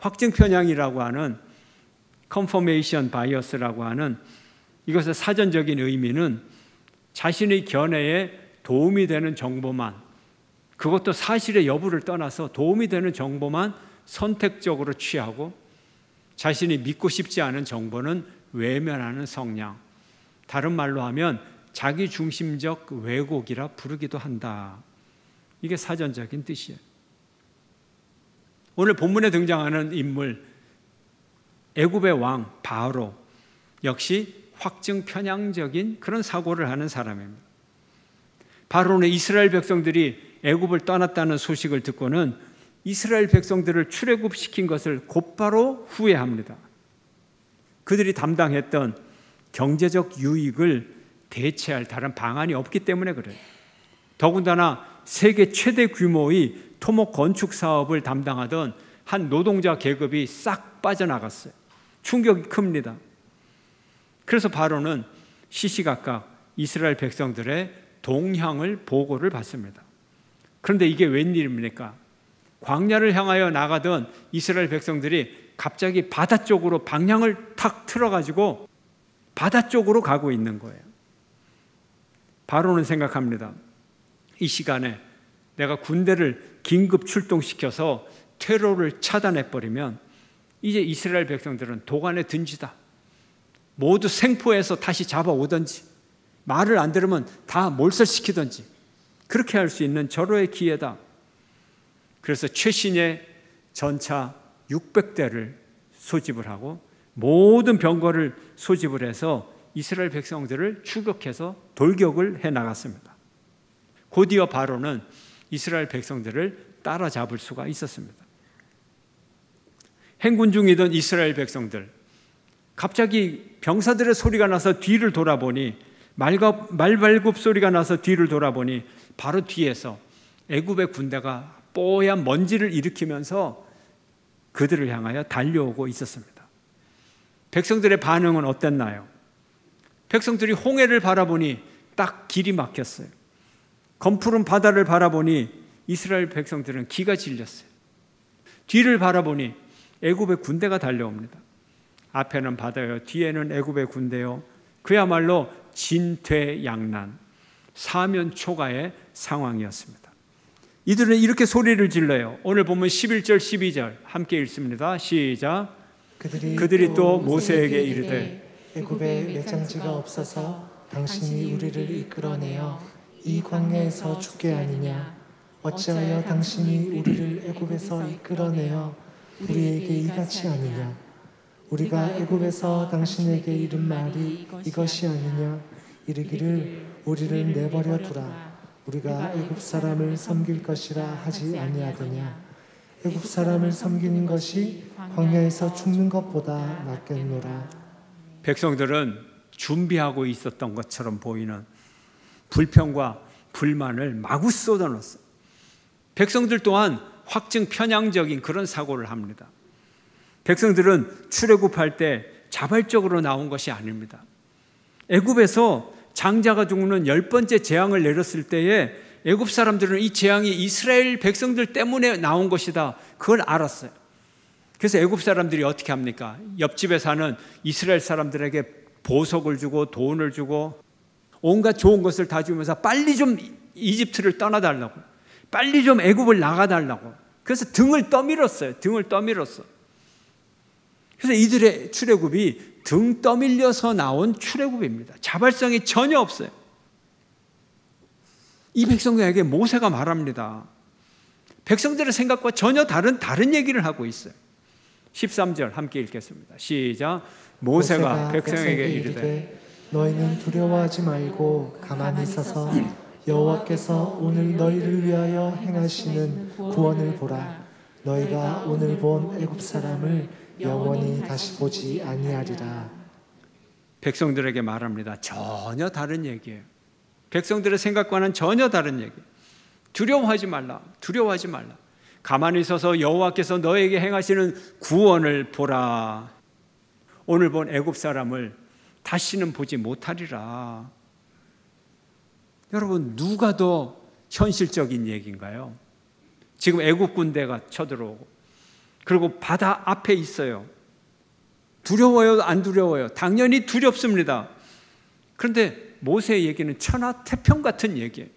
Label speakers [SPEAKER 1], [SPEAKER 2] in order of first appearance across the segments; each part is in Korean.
[SPEAKER 1] 확증 편향이라고 하는 confirmation bias라고 하는 이것의 사전적인 의미는 자신의 견해에 도움이 되는 정보만, 그것도 사실의 여부를 떠나서 도움이 되는 정보만 선택적으로 취하고 자신이 믿고 싶지 않은 정보는 외면하는 성향, 다른 말로 하면 자기중심적 왜곡이라 부르기도 한다. 이게 사전적인 뜻이에요. 오늘 본문에 등장하는 인물 애굽의 왕 바로 역시 확증 편향적인 그런 사고를 하는 사람입니다. 바로는 이스라엘 백성들이 애굽을 떠났다는 소식을 듣고는 이스라엘 백성들을 출애굽시킨 것을 곧바로 후회합니다. 그들이 담당했던 경제적 유익을 대체할 다른 방안이 없기 때문에 그래요. 더군다나 세계 최대 규모의 토목 건축 사업을 담당하던 한 노동자 계급이 싹 빠져나갔어요. 충격이 큽니다. 그래서 바로는 시시각각 이스라엘 백성들의 동향을 보고를 받습니다. 그런데 이게 웬일입니까? 광야를 향하여 나가던 이스라엘 백성들이 갑자기 바다 쪽으로 방향을 탁 틀어가지고 바다 쪽으로 가고 있는 거예요. 바로는 생각합니다. 이 시간에 내가 군대를 긴급 출동시켜서 테러를 차단해버리면 이제 이스라엘 백성들은 도간에 든지다. 모두 생포해서 다시 잡아오든지 말을 안 들으면 다 몰살시키든지 그렇게 할 수 있는 절호의 기회다. 그래서 최신의 전차 600대를 소집을 하고 모든 병거를 소집을 해서 이스라엘 백성들을 추격해서 돌격을 해나갔습니다. 곧이어 바로는 이스라엘 백성들을 따라잡을 수가 있었습니다. 행군 중이던 이스라엘 백성들, 갑자기 병사들의 소리가 나서 뒤를 돌아보니 말발굽 소리가 나서 뒤를 돌아보니 바로 뒤에서 애굽의 군대가 뽀얀 먼지를 일으키면서 그들을 향하여 달려오고 있었습니다. 백성들의 반응은 어땠나요? 백성들이 홍해를 바라보니 딱 길이 막혔어요. 검푸른 바다를 바라보니 이스라엘 백성들은 기가 질렸어요. 뒤를 바라보니 애굽의 군대가 달려옵니다. 앞에는 바다요, 뒤에는 애굽의 군대요. 그야말로 진퇴양난, 사면초가의 상황이었습니다. 이들은 이렇게 소리를 질러요. 오늘 보면 11절 12절 함께 읽습니다. 시작. 그들이 또 모세에게 이르되
[SPEAKER 2] 애굽에 매장지가 없어서 당신이 우리를 이끌어내어 이 광야에서 죽게 하느냐? 어찌하여 당신이 우리를 애굽에서 이끌어내어 우리에게 이같이 하느냐? 우리가 애굽에서 당신에게 이른 말이 이것이 아니냐? 이르기를 우리를 내버려 두라. 우리가 애굽 사람을 섬길 것이라 하지 아니하더냐? 애굽 사람을 섬기는 것이 광야에서 죽는 것보다 낫겠노라.
[SPEAKER 1] 백성들은 준비하고 있었던 것처럼 보이는 불평과 불만을 마구 쏟아넣었어요. 백성들 또한 확증 편향적인 그런 사고를 합니다. 백성들은 출애굽할 때 자발적으로 나온 것이 아닙니다. 애굽에서 장자가 죽는 10번째 재앙을 내렸을 때에 애굽 사람들은 이 재앙이 이스라엘 백성들 때문에 나온 것이다, 그걸 알았어요. 그래서 애굽 사람들이 어떻게 합니까? 옆집에 사는 이스라엘 사람들에게 보석을 주고 돈을 주고 온갖 좋은 것을 다 주면서 빨리 좀 이집트를 떠나달라고, 빨리 좀 애굽을 나가달라고. 그래서 등을 떠밀었어요. 등을 떠밀었어. 그래서 이들의 출애굽이 등 떠밀려서 나온 출애굽입니다. 자발성이 전혀 없어요. 이 백성들에게 모세가 말합니다. 백성들의 생각과 전혀 다른 얘기를 하고 있어요. 13절 함께 읽겠습니다. 시작. 모세가 백성에게 이르되
[SPEAKER 2] 너희는 두려워하지 말고 가만히 서서 여호와께서 오늘 너희를 위하여 행하시는 구원을 보라. 너희가 오늘 본 애굽 사람을 영원히 다시 보지 아니하리라.
[SPEAKER 1] 백성들에게 말합니다. 전혀 다른 얘기예요. 백성들의 생각과는 전혀 다른 얘기. 두려워하지 말라. 두려워하지 말라. 가만히 서서 여호와께서 너에게 행하시는 구원을 보라. 오늘 본 애굽 사람을 다시는 보지 못하리라. 여러분, 누가 더 현실적인 얘기인가요? 지금 애굽 군대가 쳐들어오고 그리고 바다 앞에 있어요. 두려워요? 안 두려워요? 당연히 두렵습니다. 그런데 모세의 얘기는 천하태평 같은 얘기예요.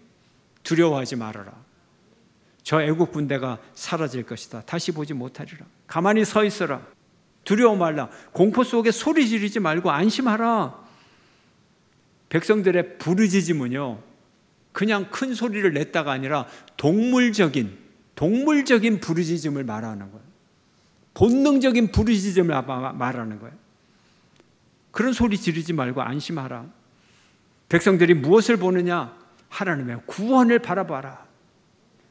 [SPEAKER 1] 두려워하지 말아라. 저 애국 군대가 사라질 것이다. 다시 보지 못하리라. 가만히 서 있어라. 두려워 말라. 공포 속에 소리 지르지 말고 안심하라. 백성들의 부르짖음은요, 그냥 큰 소리를 냈다가 아니라 동물적인 부르짖음을 말하는 거예요. 본능적인 부르짖음을 말하는 거예요. 그런 소리 지르지 말고 안심하라. 백성들이 무엇을 보느냐? 하나님의 구원을 바라봐라.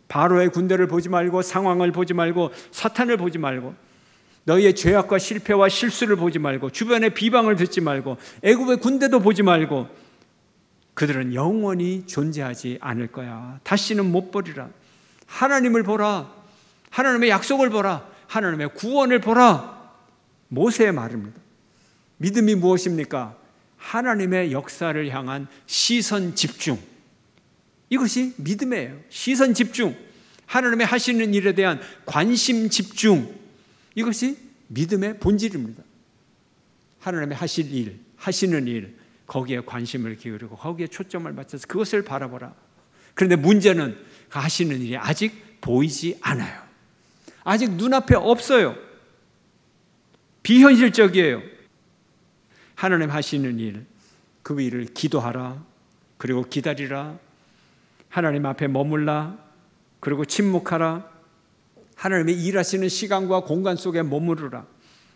[SPEAKER 1] 바로의 군대를 보지 말고, 상황을 보지 말고, 사탄을 보지 말고, 너희의 죄악과 실패와 실수를 보지 말고, 주변의 비방을 듣지 말고, 애굽의 군대도 보지 말고, 그들은 영원히 존재하지 않을 거야. 다시는 못 보리라. 하나님을 보라. 하나님의 약속을 보라. 하나님의 구원을 보라. 모세의 말입니다. 믿음이 무엇입니까? 하나님의 역사를 향한 시선 집중. 이것이 믿음이에요. 시선 집중. 하나님의 하시는 일에 대한 관심 집중. 이것이 믿음의 본질입니다. 하나님의 하실 일, 하시는 일, 거기에 관심을 기울이고 거기에 초점을 맞춰서 그것을 바라보라. 그런데 문제는 그 하시는 일이 아직 보이지 않아요. 아직 눈앞에 없어요. 비현실적이에요. 하나님 하시는 일, 그 일을 기도하라. 그리고 기다리라. 하나님 앞에 머물라. 그리고 침묵하라. 하나님의 일하시는 시간과 공간 속에 머무르라.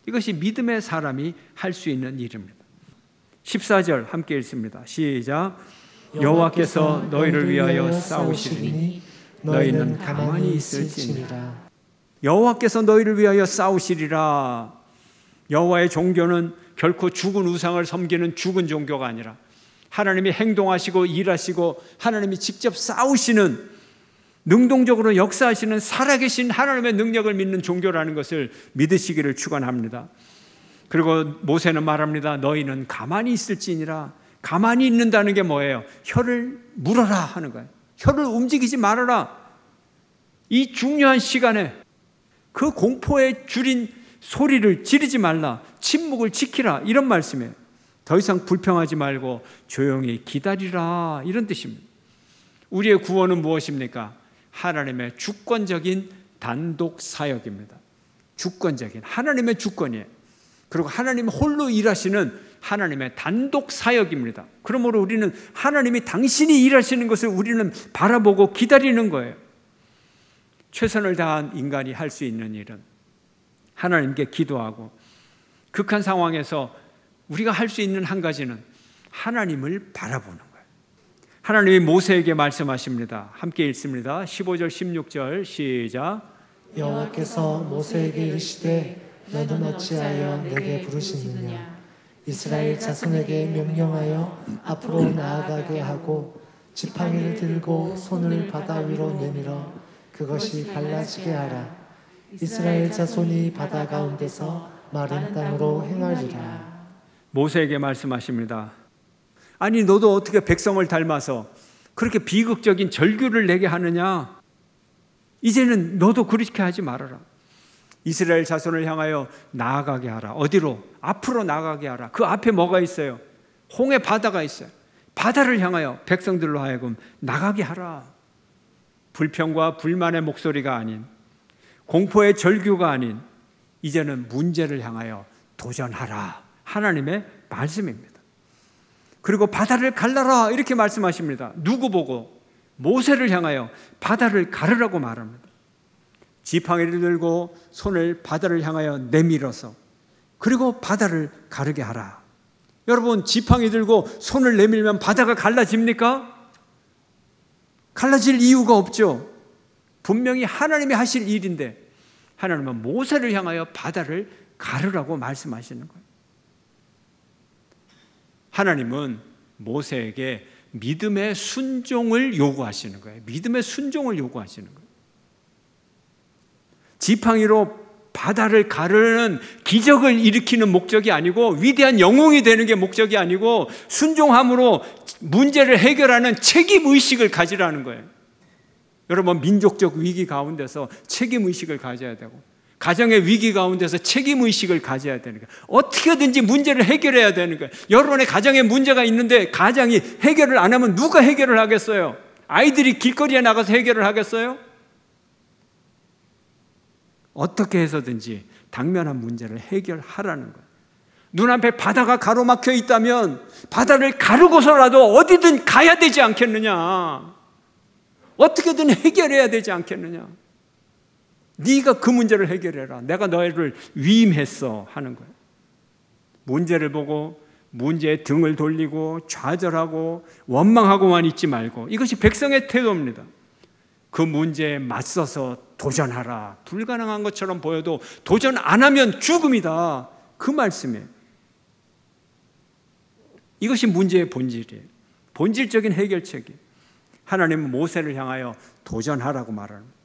[SPEAKER 1] 이것이 믿음의 사람이 할 수 있는 일입니다. 14절 함께 읽습니다. 시작. 여호와께서 너희를 위하여 싸우시리니 너희는 가만히 있을지니라. 여호와께서 너희를 위하여 싸우시리라. 여호와의 종교는 결코 죽은 우상을 섬기는 죽은 종교가 아니라 하나님이 행동하시고 일하시고 하나님이 직접 싸우시는, 능동적으로 역사하시는 살아계신 하나님의 능력을 믿는 종교라는 것을 믿으시기를 축원합니다. 그리고 모세는 말합니다. 너희는 가만히 있을지니라. 가만히 있는다는 게 뭐예요? 혀를 물어라 하는 거예요. 혀를 움직이지 말아라. 이 중요한 시간에 그 공포에 줄인 소리를 지르지 말라. 침묵을 지키라. 이런 말씀이에요. 더 이상 불평하지 말고 조용히 기다리라. 이런 뜻입니다. 우리의 구원은 무엇입니까? 하나님의 주권적인 단독 사역입니다. 주권적인 하나님의 주권이에요. 그리고 하나님 홀로 일하시는 하나님의 단독 사역입니다. 그러므로 우리는 하나님이 당신이 일하시는 것을 우리는 바라보고 기다리는 거예요. 최선을 다한 인간이 할 수 있는 일은 하나님께 기도하고, 극한 상황에서 우리가 할 수 있는 한 가지는 하나님을 바라보는 거예요. 하나님이 모세에게 말씀하십니다. 함께 읽습니다. 15절 16절 시작.
[SPEAKER 2] 여호와께서 모세에게 이르시되 너는 어찌하여 내게 부르시느냐. 이스라엘 자손에게 명령하여 앞으로 나아가게 하고 지팡이를 들고 손을 바다 위로 내밀어 그것이 갈라지게 하라. 이스라엘 자손이 바다 가운데서 마른 땅으로 행하리라.
[SPEAKER 1] 모세에게 말씀하십니다. 아니 너도 어떻게 백성을 닮아서 그렇게 비극적인 절규를 내게 하느냐. 이제는 너도 그렇게 하지 말아라. 이스라엘 자손을 향하여 나아가게 하라. 어디로? 앞으로 나아가게 하라. 그 앞에 뭐가 있어요? 홍해 바다가 있어요. 바다를 향하여 백성들로 하여금 나가게 하라. 불평과 불만의 목소리가 아닌, 공포의 절규가 아닌, 이제는 문제를 향하여 도전하라. 하나님의 말씀입니다. 그리고 바다를 갈라라 이렇게 말씀하십니다. 누구 보고? 모세를 향하여 바다를 가르라고 말합니다. 지팡이를 들고 손을 바다를 향하여 내밀어서 그리고 바다를 가르게 하라. 여러분, 지팡이 들고 손을 내밀면 바다가 갈라집니까? 갈라질 이유가 없죠. 분명히 하나님이 하실 일인데 하나님은 모세를 향하여 바다를 가르라고 말씀하시는 거예요. 하나님은 모세에게 믿음의 순종을 요구하시는 거예요. 믿음의 순종을 요구하시는 거예요. 지팡이로 바다를 가르는 기적을 일으키는 목적이 아니고, 위대한 영웅이 되는 게 목적이 아니고, 순종함으로 문제를 해결하는 책임의식을 가지라는 거예요. 여러분, 민족적 위기 가운데서 책임의식을 가져야 되고, 가정의 위기 가운데서 책임의식을 가져야 되는 거예요. 어떻게든지 문제를 해결해야 되는 거예요. 여러분의 가정에 문제가 있는데 가장이 해결을 안 하면 누가 해결을 하겠어요? 아이들이 길거리에 나가서 해결을 하겠어요? 어떻게 해서든지 당면한 문제를 해결하라는 거예요. 눈앞에 바다가 가로막혀 있다면 바다를 가르고서라도 어디든 가야 되지 않겠느냐? 어떻게든 해결해야 되지 않겠느냐? 네가 그 문제를 해결해라. 내가 너희를 위임했어 하는 거예요. 문제를 보고 문제에 등을 돌리고 좌절하고 원망하고만 있지 말고, 이것이 백성의 태도입니다. 그 문제에 맞서서 도전하라. 불가능한 것처럼 보여도 도전 안 하면 죽음이다. 그 말씀이에요. 이것이 문제의 본질이에요. 본질적인 해결책이에요. 하나님은 모세를 향하여 도전하라고 말하는 거예요.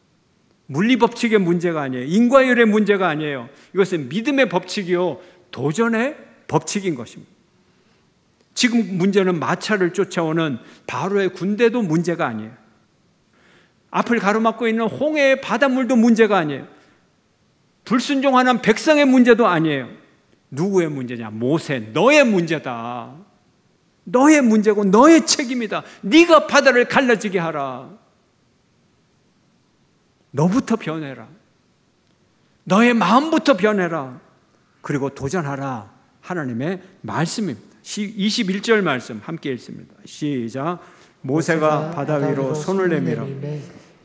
[SPEAKER 1] 물리법칙의 문제가 아니에요. 인과율의 문제가 아니에요. 이것은 믿음의 법칙이요, 도전의 법칙인 것입니다. 지금 문제는 마차를 쫓아오는 바로의 군대도 문제가 아니에요. 앞을 가로막고 있는 홍해의 바닷물도 문제가 아니에요. 불순종하는 백성의 문제도 아니에요. 누구의 문제냐? 모세, 너의 문제다. 너의 문제고 너의 책임이다. 네가 바다를 갈라지게 하라. 너부터 변해라. 너의 마음부터 변해라. 그리고 도전하라. 하나님의 말씀입니다. 21절 말씀 함께 읽습니다. 시작. 모세가 바다 위로 손을 내밀어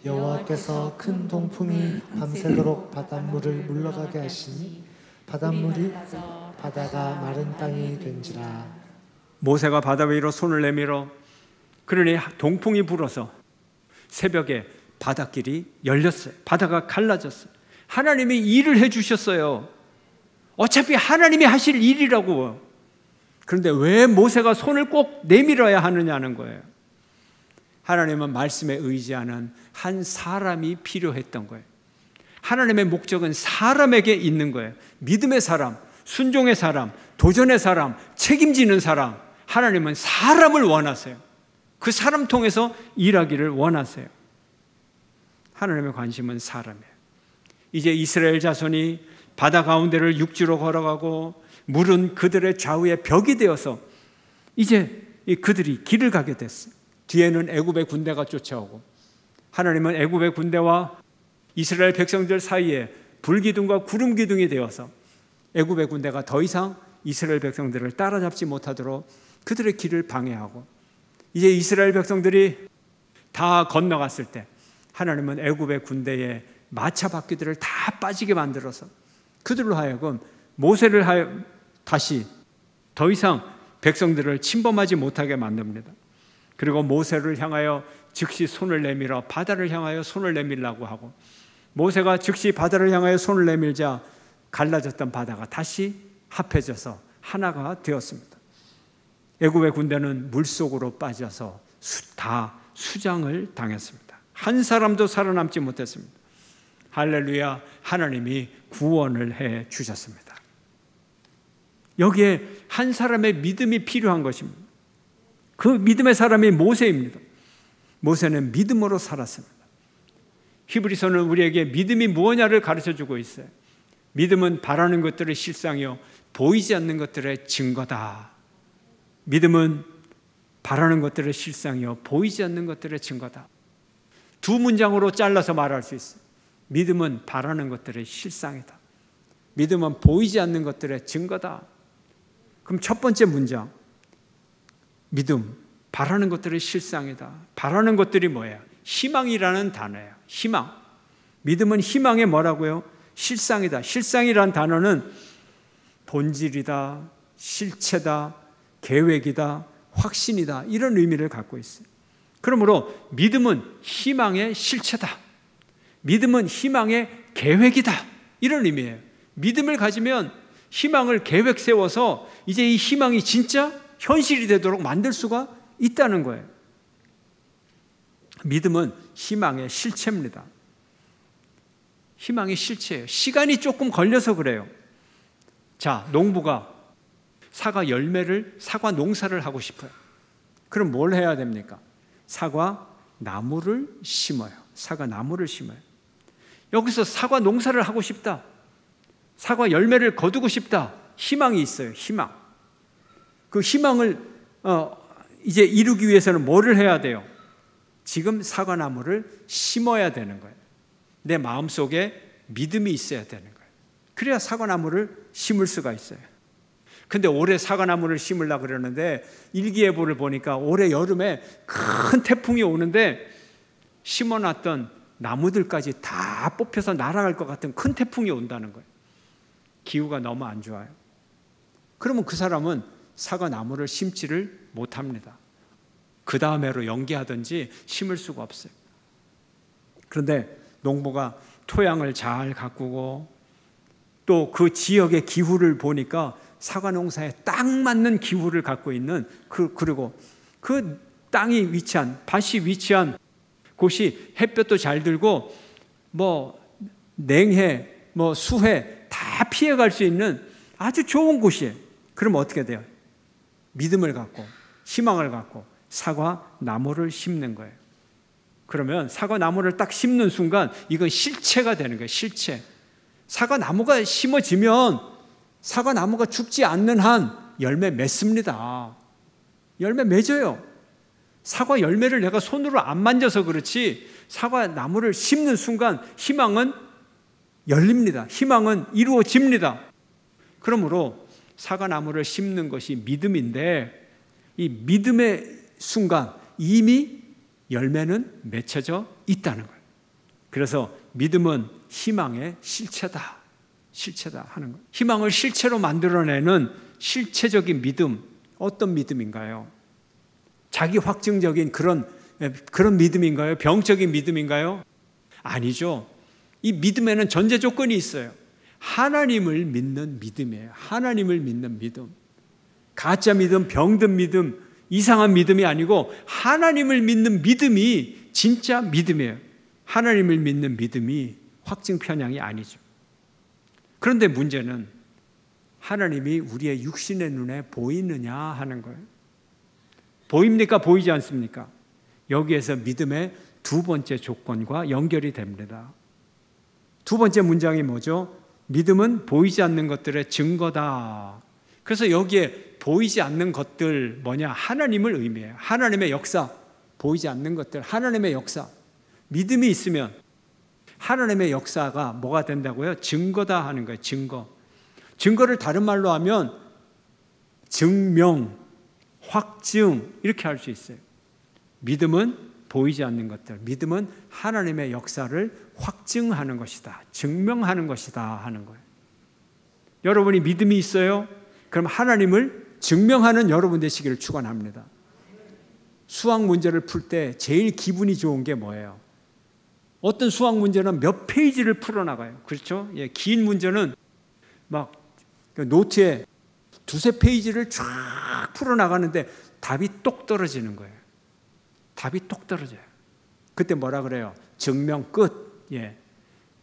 [SPEAKER 2] 여호와께서 큰 동풍이 밤새도록 바닷물을 물러가게 하시니 바닷물이 바다가 마른 땅이 된지라.
[SPEAKER 1] 모세가 바다 위로 손을 내밀어, 그러니 동풍이 불어서 새벽에 바닷길이 열렸어요. 바다가 갈라졌어요. 하나님이 일을 해주셨어요. 어차피 하나님이 하실 일이라고. 그런데 왜 모세가 손을 꼭 내밀어야 하느냐는 거예요. 하나님은 말씀에 의지하는 한 사람이 필요했던 거예요. 하나님의 목적은 사람에게 있는 거예요. 믿음의 사람, 순종의 사람, 도전의 사람, 책임지는 사람. 하나님은 사람을 원하세요. 그 사람 통해서 일하기를 원하세요. 하나님의 관심은 사람이에요. 이제 이스라엘 자손이 바다 가운데를 육지로 걸어가고 물은 그들의 좌우에 벽이 되어서 이제 그들이 길을 가게 됐어요. 뒤에는 애굽의 군대가 쫓아오고, 하나님은 애굽의 군대와 이스라엘 백성들 사이에 불기둥과 구름기둥이 되어서 애굽의 군대가 더 이상 이스라엘 백성들을 따라잡지 못하도록 그들의 길을 방해하고, 이제 이스라엘 백성들이 다 건너갔을 때 하나님은 애굽의 군대의 마차 바퀴들을 다 빠지게 만들어서 그들로 하여금 모세를 다시 더 이상 백성들을 침범하지 못하게 만듭니다. 그리고 모세를 향하여 즉시 손을 내밀어 바다를 향하여 손을 내밀라고 하고, 모세가 즉시 바다를 향하여 손을 내밀자 갈라졌던 바다가 다시 합해져서 하나가 되었습니다. 애굽의 군대는 물속으로 빠져서 다 수장을 당했습니다. 한 사람도 살아남지 못했습니다. 할렐루야, 하나님이 구원을 해 주셨습니다. 여기에 한 사람의 믿음이 필요한 것입니다. 그 믿음의 사람이 모세입니다. 모세는 믿음으로 살았습니다. 히브리서는 우리에게 믿음이 무엇냐를 가르쳐주고 있어요. 믿음은 바라는 것들의 실상이요 보이지 않는 것들의 증거다. 믿음은 바라는 것들의 실상이요 보이지 않는 것들의 증거다. 두 문장으로 잘라서 말할 수 있어요. 믿음은 바라는 것들의 실상이다. 믿음은 보이지 않는 것들의 증거다. 그럼 첫 번째 문장, 믿음, 바라는 것들의 실상이다. 바라는 것들이 뭐예요? 희망이라는 단어예요. 희망. 믿음은 희망의 뭐라고요? 실상이다. 실상이라는 단어는 본질이다, 실체다, 계획이다, 확신이다, 이런 의미를 갖고 있어요. 그러므로 믿음은 희망의 실체다. 믿음은 희망의 계획이다, 이런 의미예요. 믿음을 가지면 희망을 계획 세워서 이제 이 희망이 진짜 현실이 되도록 만들 수가 있다는 거예요. 믿음은 희망의 실체입니다. 희망의 실체예요. 시간이 조금 걸려서 그래요. 자, 농부가 사과 농사를 하고 싶어요. 그럼 뭘 해야 됩니까? 사과 나무를 심어요. 사과 나무를 심어요. 여기서 사과 농사를 하고 싶다. 사과 열매를 거두고 싶다. 희망이 있어요. 희망. 그 희망을 이제 이루기 위해서는 뭐를 해야 돼요? 지금 사과나무를 심어야 되는 거예요. 내 마음속에 믿음이 있어야 되는 거예요. 그래야 사과나무를 심을 수가 있어요. 근데 올해 사과나무를 심으려고 그러는데 일기예보를 보니까 올해 여름에 큰 태풍이 오는데 심어놨던 나무들까지 다 뽑혀서 날아갈 것 같은 큰 태풍이 온다는 거예요. 기후가 너무 안 좋아요. 그러면 그 사람은 사과나무를 심지를 못합니다. 그 다음해로 연기하든지 심을 수가 없어요. 그런데 농부가 토양을 잘 가꾸고 또 그 지역의 기후를 보니까 사과 농사에 딱 맞는 기후를 갖고 있는 그리고 그 땅이 위치한, 밭이 위치한 곳이 햇볕도 잘 들고 뭐 냉해, 뭐 수해 다 피해갈 수 있는 아주 좋은 곳이에요. 그러면 어떻게 돼요? 믿음을 갖고 희망을 갖고 사과 나무를 심는 거예요. 그러면 사과 나무를 딱 심는 순간 이건 실체가 되는 거예요. 실체. 사과 나무가 심어지면 사과 나무가 죽지 않는 한 열매 맺습니다. 열매 맺어요. 사과 열매를 내가 손으로 안 만져서 그렇지 사과 나무를 심는 순간 희망은 열립니다. 희망은 이루어집니다. 그러므로 사과 나무를 심는 것이 믿음인데 이 믿음의 순간 이미 열매는 맺혀져 있다는 거예요. 그래서 믿음은 희망의 실체다. 실체다 하는 거예요. 희망을 실체로 만들어내는 실체적인 믿음, 어떤 믿음인가요? 자기 확증적인 그런 믿음인가요? 병적인 믿음인가요? 아니죠. 이 믿음에는 전제 조건이 있어요. 하나님을 믿는 믿음이에요. 하나님을 믿는 믿음. 가짜 믿음, 병든 믿음, 이상한 믿음이 아니고 하나님을 믿는 믿음이 진짜 믿음이에요. 하나님을 믿는 믿음이 확증 편향이 아니죠. 그런데 문제는 하나님이 우리의 육신의 눈에 보이느냐 하는 거예요. 보입니까? 보이지 않습니까? 여기에서 믿음의 두 번째 조건과 연결이 됩니다. 두 번째 문장이 뭐죠? 믿음은 보이지 않는 것들의 증거다. 그래서 여기에 보이지 않는 것들 뭐냐? 하나님을 의미해요. 하나님의 역사, 보이지 않는 것들, 하나님의 역사. 믿음이 있으면 하나님의 역사가 뭐가 된다고요? 증거다 하는 거예요. 증거. 증거를 다른 말로 하면 증명, 확증 이렇게 할 수 있어요. 믿음은 보이지 않는 것들, 믿음은 하나님의 역사를 확증하는 것이다, 증명하는 것이다 하는 거예요. 여러분이 믿음이 있어요? 그럼 하나님을 증명하는 여러분 되시기를 축원합니다. 수학 문제를 풀 때 제일 기분이 좋은 게 뭐예요? 어떤 수학 문제는 몇 페이지를 풀어나가요. 그렇죠? 예, 긴 문제는 막 노트에 두세 페이지를 쫙 풀어나가는데 답이 똑 떨어지는 거예요. 답이 똑 떨어져요. 그때 뭐라 그래요? 증명 끝. 예,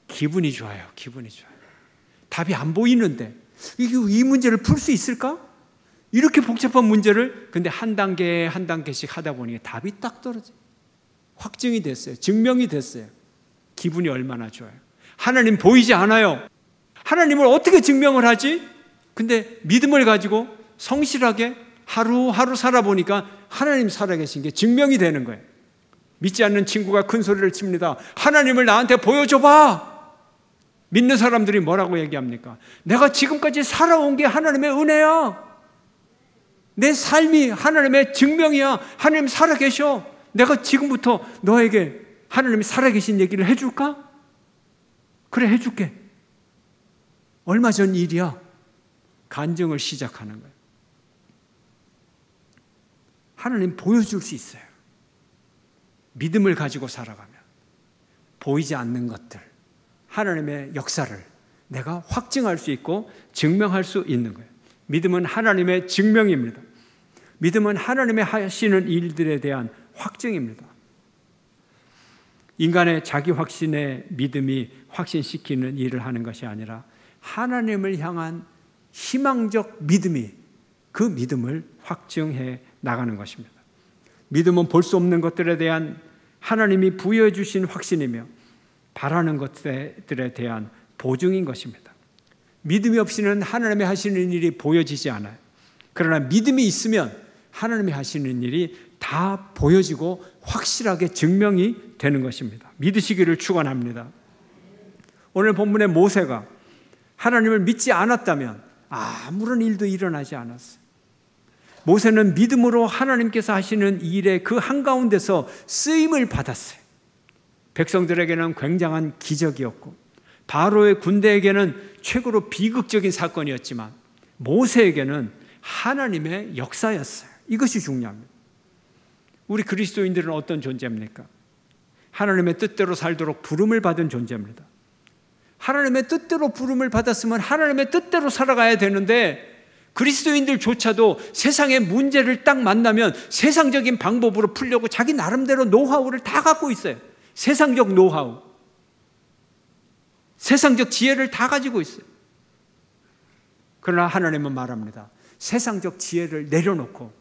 [SPEAKER 1] 기분이 좋아요. 기분이 좋아요. 답이 안 보이는데 이 문제를 풀 수 있을까? 이렇게 복잡한 문제를 근데 한 단계 한 단계씩 하다 보니 답이 딱 떨어져요. 확증이 됐어요. 증명이 됐어요. 기분이 얼마나 좋아요. 하나님 보이지 않아요. 하나님을 어떻게 증명을 하지? 근데 믿음을 가지고 성실하게 하루하루 살아보니까 하나님 살아계신 게 증명이 되는 거예요. 믿지 않는 친구가 큰 소리를 칩니다. 하나님을 나한테 보여줘봐. 믿는 사람들이 뭐라고 얘기합니까? 내가 지금까지 살아온 게 하나님의 은혜야. 내 삶이 하나님의 증명이야. 하나님 살아계셔. 내가 지금부터 너에게 하나님이 살아계신 얘기를 해줄까? 그래, 해줄게. 얼마 전 일이야. 간증을 시작하는 거예요. 하나님 보여줄 수 있어요. 믿음을 가지고 살아가면 보이지 않는 것들, 하나님의 역사를 내가 확증할 수 있고 증명할 수 있는 거예요. 믿음은 하나님의 증명입니다. 믿음은 하나님의 하시는 일들에 대한 확증입니다. 인간의 자기 확신의 믿음이 확신시키는 일을 하는 것이 아니라 하나님을 향한 희망적 믿음이 그 믿음을 확증해 나가는 것입니다. 믿음은 볼 수 없는 것들에 대한 하나님이 부여해 주신 확신이며 바라는 것들에 대한 보증인 것입니다. 믿음이 없이는 하나님이 하시는 일이 보여지지 않아요. 그러나 믿음이 있으면 하나님이 하시는 일이 다 보여지고 확실하게 증명이 되는 것입니다. 믿으시기를 축원합니다. 오늘 본문의 모세가 하나님을 믿지 않았다면 아무런 일도 일어나지 않았어요. 모세는 믿음으로 하나님께서 하시는 일의 그 한가운데서 쓰임을 받았어요. 백성들에게는 굉장한 기적이었고 바로의 군대에게는 최고로 비극적인 사건이었지만 모세에게는 하나님의 역사였어요. 이것이 중요합니다. 우리 그리스도인들은 어떤 존재입니까? 하나님의 뜻대로 살도록 부름을 받은 존재입니다. 하나님의 뜻대로 부름을 받았으면 하나님의 뜻대로 살아가야 되는데 그리스도인들조차도 세상의 문제를 딱 만나면 세상적인 방법으로 풀려고 자기 나름대로 노하우를 다 갖고 있어요. 세상적 노하우, 세상적 지혜를 다 가지고 있어요. 그러나 하나님은 말합니다. 세상적 지혜를 내려놓고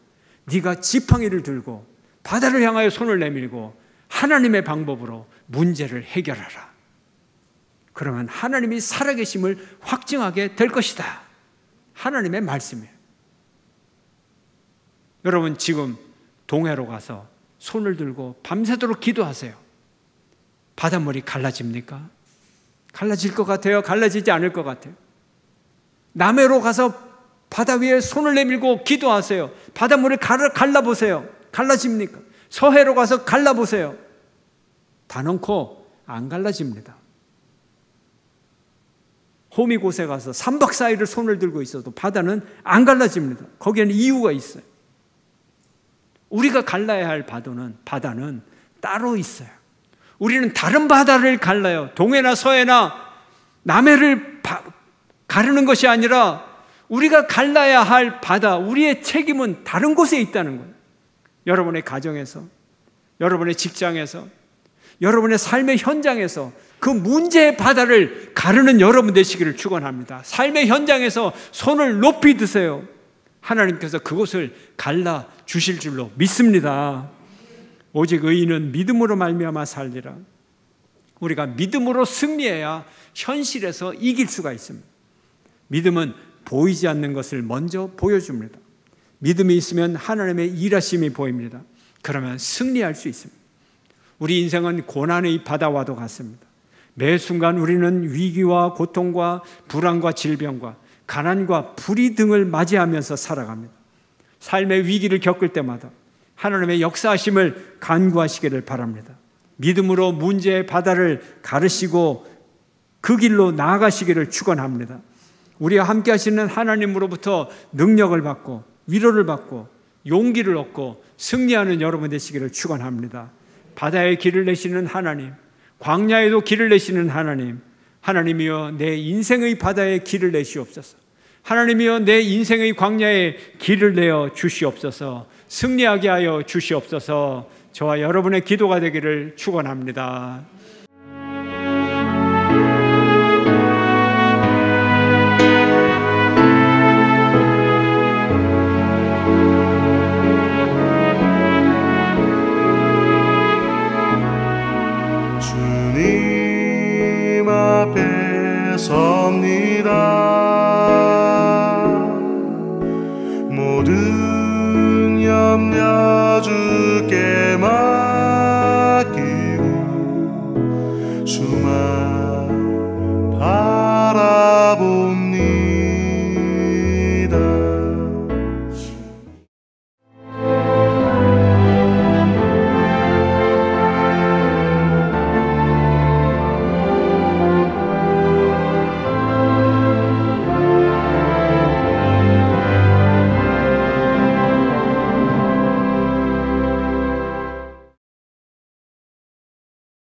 [SPEAKER 1] 네가 지팡이를 들고 바다를 향하여 손을 내밀고 하나님의 방법으로 문제를 해결하라. 그러면 하나님이 살아계심을 확증하게 될 것이다. 하나님의 말씀이에요. 여러분 지금 동해로 가서 손을 들고 밤새도록 기도하세요. 바닷물이 갈라집니까? 갈라질 것 같아요? 갈라지지 않을 것 같아요? 남해로 가서 바다 위에 손을 내밀고 기도하세요. 바닷물을 갈라보세요. 갈라집니까? 서해로 가서 갈라보세요. 단언코 안 갈라집니다. 호미곶에 가서 3박 4일을 손을 들고 있어도 바다는 안 갈라집니다. 거기에는 이유가 있어요. 우리가 갈라야 할 바다는 따로 있어요. 우리는 다른 바다를 갈라요. 동해나 서해나 남해를 가르는 것이 아니라 우리가 갈라야 할 바다, 우리의 책임은 다른 곳에 있다는 거예요. 여러분의 가정에서, 여러분의 직장에서, 여러분의 삶의 현장에서 그 문제의 바다를 가르는 여러분 되시기를 축원합니다. 삶의 현장에서 손을 높이 드세요. 하나님께서 그곳을 갈라 주실 줄로 믿습니다. 오직 의인은 믿음으로 말미암아 살리라. 우리가 믿음으로 승리해야 현실에서 이길 수가 있습니다. 믿음은 보이지 않는 것을 먼저 보여줍니다. 믿음이 있으면 하나님의 일하심이 보입니다. 그러면 승리할 수 있습니다. 우리 인생은 고난의 바다와도 같습니다. 매 순간 우리는 위기와 고통과 불안과 질병과 가난과 불의 등을 맞이하면서 살아갑니다. 삶의 위기를 겪을 때마다 하나님의 역사하심을 간구하시기를 바랍니다. 믿음으로 문제의 바다를 가르시고 그 길로 나아가시기를 축원합니다. 우리와 함께 하시는 하나님으로부터 능력을 받고 위로를 받고 용기를 얻고 승리하는 여러분 되시기를 축원합니다. 바다에 길을 내시는 하나님, 광야에도 길을 내시는 하나님, 하나님이여 내 인생의 바다에 길을 내시옵소서. 하나님이여 내 인생의 광야에 길을 내어 주시옵소서. 승리하게 하여 주시옵소서. 저와 여러분의 기도가 되기를 축원합니다.
[SPEAKER 2] 주님 앞에 섭니다.